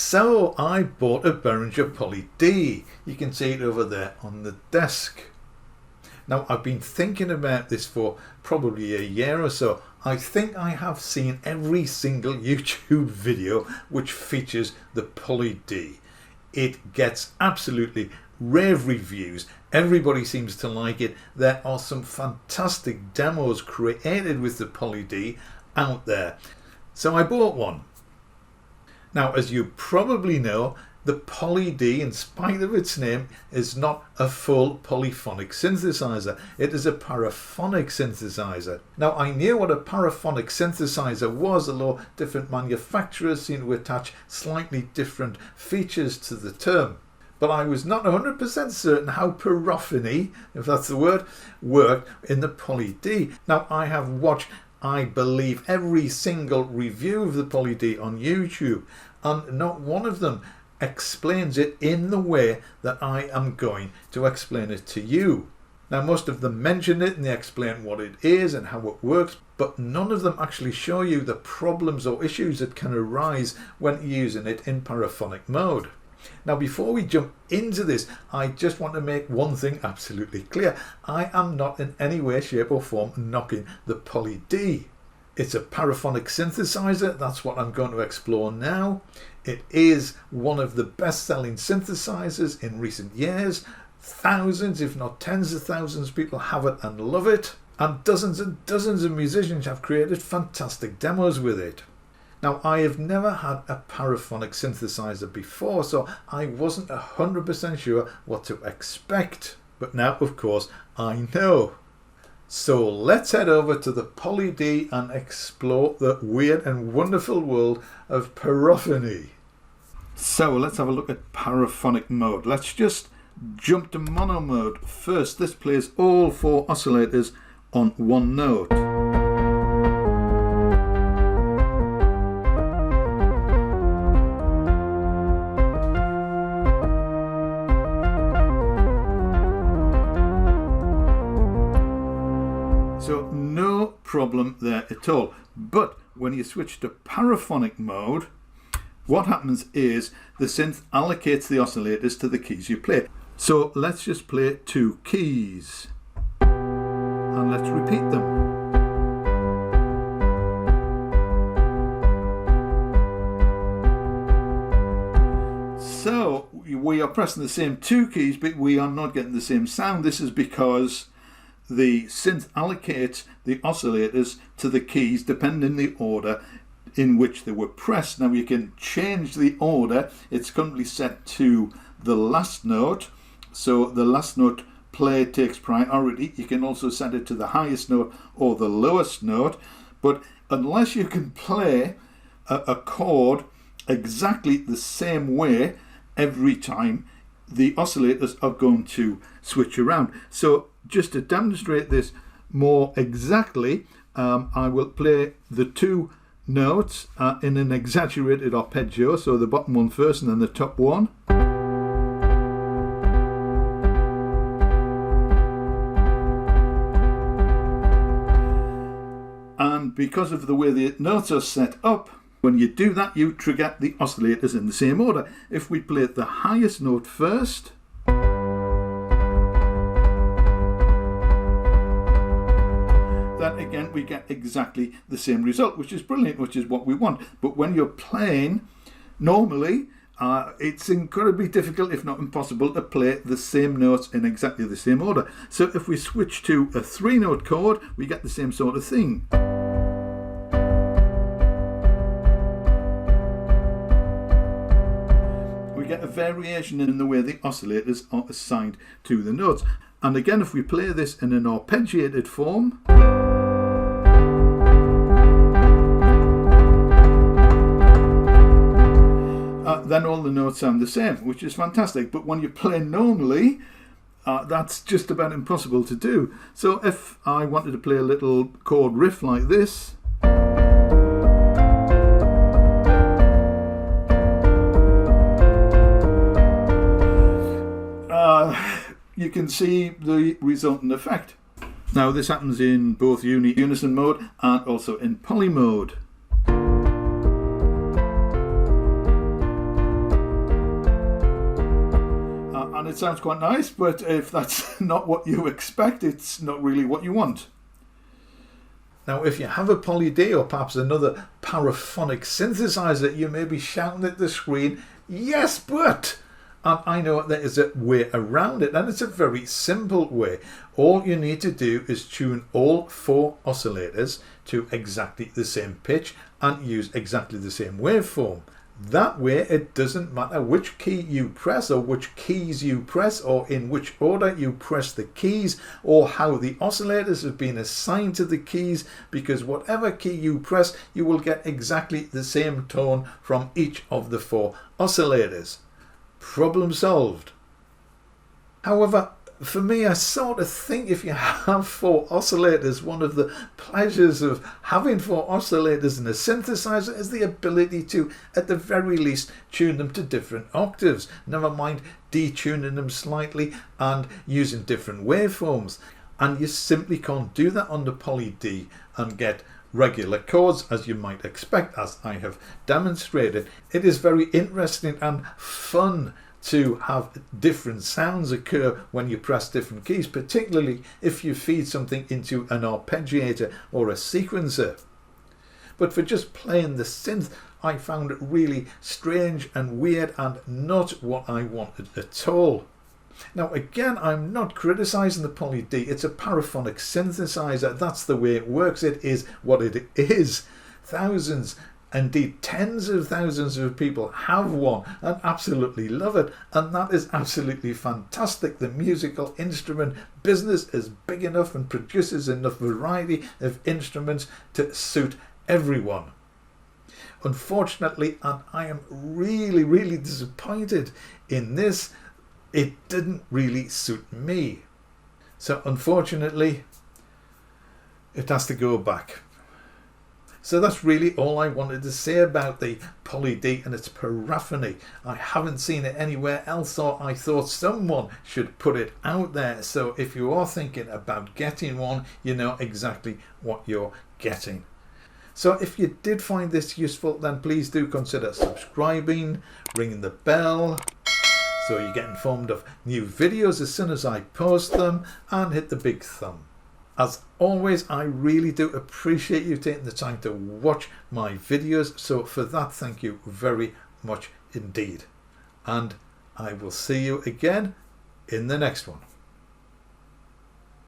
So I bought a Behringer Poly D. You can see it over there on the desk. Now I've been thinking about this for probably a year or so. I think I have seen every single YouTube video which features the Poly D. It gets absolutely rave reviews. Everybody seems to like it. There are some fantastic demos created with the Poly D out there. So I bought one. Now, as you probably know, the Poly D, in spite of its name, is not a full polyphonic synthesizer. It is a paraphonic synthesizer. Now, I knew what a paraphonic synthesizer was, although different manufacturers seem to attach slightly different features to the term. But I was not 100% certain how paraphony, if that's the word, worked in the Poly D. Now, I have watched, I believe, every single review of the Poly D on YouTube, and not one of them explains it in the way that I am going to explain it to you. Now, most of them mention it and they explain what it is and how it works, but none of them actually show you the problems or issues that can arise when using it in paraphonic mode. Now, before we jump into this, I just want to make one thing absolutely clear. I am not in any way, shape or form knocking the Poly D. It's a paraphonic synthesizer. That's what I'm going to explore now. It is one of the best-selling synthesizers in recent years. Thousands, if not tens of thousands of people have it and love it. And dozens of musicians have created fantastic demos with it. Now, I have never had a paraphonic synthesizer before, so I wasn't 100% sure what to expect. But now, of course, I know. So let's head over to the Poly D and explore the weird and wonderful world of paraphony. So let's have a look at paraphonic mode. Let's just jump to mono mode first. This plays all 4 oscillators on one note. So no problem there at all. But when you switch to paraphonic mode, what happens is the synth allocates the oscillators to the keys you play. So let's just play 2 keys and let's repeat them. So we are pressing the same 2 keys, but we are not getting the same sound. This is because the synth allocates the oscillators to the keys depending on the order in which they were pressed. Now you can change the order. It's currently set to the last note, so the last note play takes priority. You can also set it to the highest note or the lowest note, but unless you can play a chord exactly the same way every time, the oscillators are going to switch around. So just to demonstrate this more exactly, I will play the 2 notes in an exaggerated arpeggio, so the bottom one first and then the top one. And because of the way the notes are set up, when you do that, you trigger the oscillators in the same order. If we play the highest note first, then again we get exactly the same result, which is brilliant, which is what we want. But when you're playing normally, it's incredibly difficult, if not impossible, to play the same notes in exactly the same order. So if we switch to a 3-note chord, we get the same sort of thing. Get a variation in the way the oscillators are assigned to the notes. And again, if we play this in an arpeggiated form, then all the notes sound the same, which is fantastic. But when you play normally, that's just about impossible to do. So if I wanted to play a little chord riff like this, you can see the resultant effect. Now this happens in both unison mode and also in poly mode. it sounds quite nice, but if that's not what you expect, it's not really what you want. Now, if you have a Poly D or perhaps another paraphonic synthesizer, you may be shouting at the screen, yes, but... And I know there is a way around it, and it's a very simple way. All you need to do is tune all 4 oscillators to exactly the same pitch and use exactly the same waveform. That way it doesn't matter which key you press or which keys you press or in which order you press the keys or how the oscillators have been assigned to the keys, because whatever key you press you will get exactly the same tone from each of the 4 oscillators. Problem solved. However, for me, I sort of think if you have 4 oscillators, one of the pleasures of having 4 oscillators in a synthesizer is the ability to, at the very least, tune them to different octaves, never mind detuning them slightly and using different waveforms. And you simply can't do that on the Poly D and get regular chords as you might expect, as I have demonstrated. It is very interesting and fun to have different sounds occur when you press different keys, particularly if you feed something into an arpeggiator or a sequencer. But for just playing the synth, I found it really strange and weird and not what I wanted at all. Now again, I'm not criticizing the Poly D, it's a paraphonic synthesizer, that's the way it works, it is what it is. Thousands, indeed tens of thousands of people have one and absolutely love it, and that is absolutely fantastic. The musical instrument business is big enough and produces enough variety of instruments to suit everyone. Unfortunately, and I am really disappointed in this, it didn't really suit me. So unfortunately, it has to go back. So that's really all I wanted to say about the Poly D and its paraphony. I haven't seen it anywhere else, so I thought someone should put it out there. So if you are thinking about getting one, you know exactly what you're getting. So if you did find this useful, then please do consider subscribing, ringing the bell, so you get informed of new videos as soon as I post them, and hit the big thumb. As always, I really do appreciate you taking the time to watch my videos, so for that, thank you very much indeed. And I will see you again in the next one.